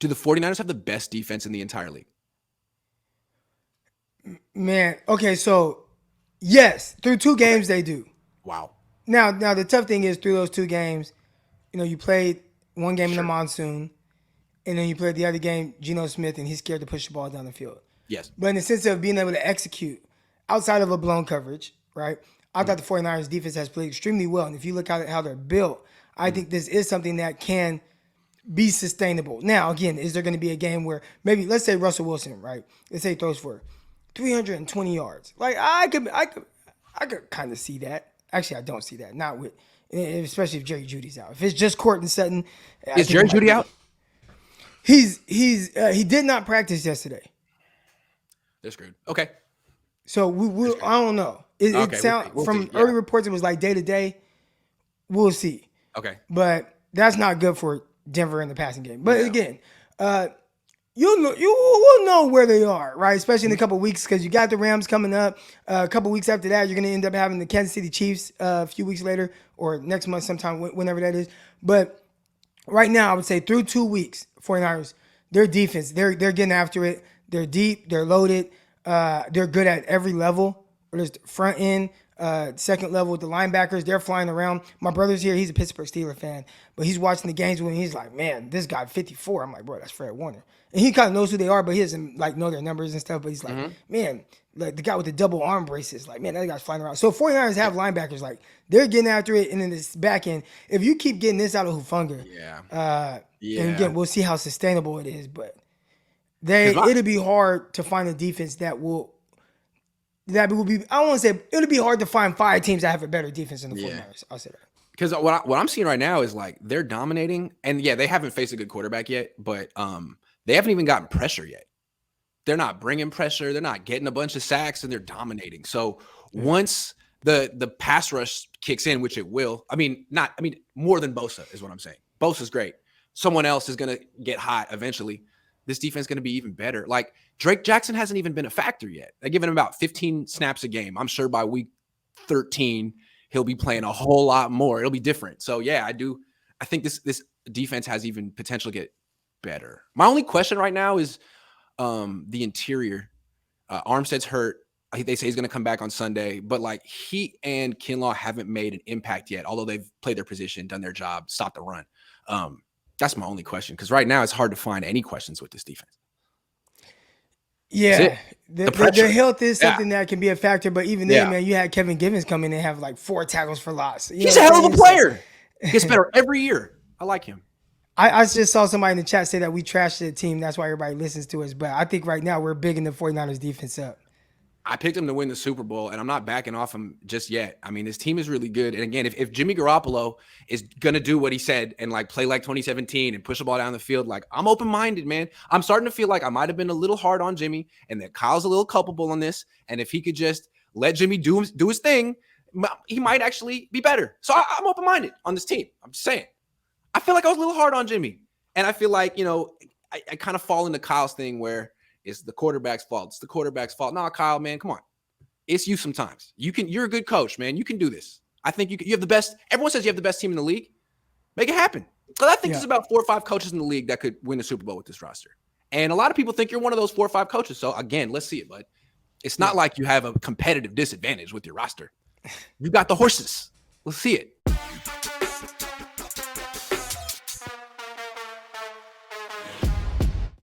Do the 49ers have the best defense in the entire league? Man, okay, so yes, through two Okay. games they do. Wow. Now the tough thing is through those two games, you played one game in the Sure. monsoon, and then you played the other game, Geno Smith, and he's scared to push the ball down the field. Yes. But in the sense of being able to execute outside of a blown coverage, right? I thought the 49ers defense has played extremely well. And if you look at how they're built, I think this is something that can be sustainable. Now, again, is there going to be a game where maybe, let's say Russell Wilson, right? Let's say he throws for 320 yards. Like I could kind of see that. Actually, I don't see that. Not with, especially if Jerry Judy's out. If it's just Courtland Sutton, I Is think it Jerry might Judy be. out? He did not practice yesterday. They're screwed. Okay. So They're screwed. I don't know. It Okay. We'll see. sound We'll see. from Yeah. early reports it was like day to day. We'll see, Okay. but that's not good for Denver in the passing game. But No. again, you will know where they are, right? Especially in a couple of weeks because you got the Rams coming up. A couple of weeks after that, you're going to end up having the Kansas City Chiefs a few weeks later or next month sometime, whenever that is. But right now, I would say through 2 weeks, 49ers, their defense, they're getting after it. They're deep, they're loaded, they're good at every level. There's front end, second level with the linebackers, they're flying around. My brother's here, he's a Pittsburgh Steelers fan, but he's watching the games with me. He's like, man, this guy 54. I'm like, bro, that's Fred Warner. And he kind of knows who they are, but he doesn't like know their numbers and stuff. But he's like, man, like the guy with the double arm braces, like, man, that guy's flying around. So 49ers have linebackers, like they're getting after it, and then this back end, if you keep getting this out of Hufanga, Yeah. and Yeah. again, we'll see how sustainable it is, but 'Cause it'll be hard to find a defense that will be. I don't want to say it'll be hard to find 5 teams that have a better defense than the 49ers. I'll say that. Because what I'm seeing right now is like they're dominating, and yeah, they haven't faced a good quarterback yet, but they haven't even gotten pressure yet. They're not bringing pressure. They're not getting a bunch of sacks, and they're dominating. So once the pass rush kicks in, which it will, more than Bosa is what I'm saying. Bosa's great. Someone else is going to get hot eventually. This defense is going to be even better. Like Drake Jackson hasn't even been a factor yet. They're giving him about 15 snaps a game. I'm sure by week 13 he'll be playing a whole lot more. It'll be different. So yeah, I think this defense has even potential to get better. My only question right now is the interior. Armstead's hurt. They say he's going to come back on Sunday, but like he and Kinlaw haven't made an impact yet, although they've played their position, done their job, stopped the run. That's my only question, because right now it's hard to find any questions with this defense. Yeah, their health is Yeah. something that can be a factor, but even then, man, you had Kevin Givens come in and have like 4 tackles for loss. He's a hell of a player. Gets better every year. I like him. I just saw somebody in the chat say that we trashed the team. That's why everybody listens to us. But I think right now we're bigging the 49ers defense up. I picked him to win the Super Bowl, and I'm not backing off him just yet. I mean, this team is really good. And again, if Jimmy Garoppolo is going to do what he said and like play like 2017 and push the ball down the field, like I'm open-minded, man. I'm starting to feel like I might have been a little hard on Jimmy and that Kyle's a little culpable on this. And if he could just let Jimmy do his thing, he might actually be better. So I'm open-minded on this team. I'm just saying. I feel like I was a little hard on Jimmy. And I feel like, I kind of fall into Kyle's thing where it's the quarterback's fault. It's the quarterback's fault. No, Kyle, man, come on. It's you sometimes. You're a good coach, man. You can do this. I think you have the best. Everyone says you have the best team in the league. Make it happen. Because I think there's about 4 or 5 coaches in the league that could win a Super Bowl with this roster. And a lot of people think you're one of those 4 or 5 coaches. So again, let's see it, bud. It's not like you have a competitive disadvantage with your roster. You got the horses. Let's see it.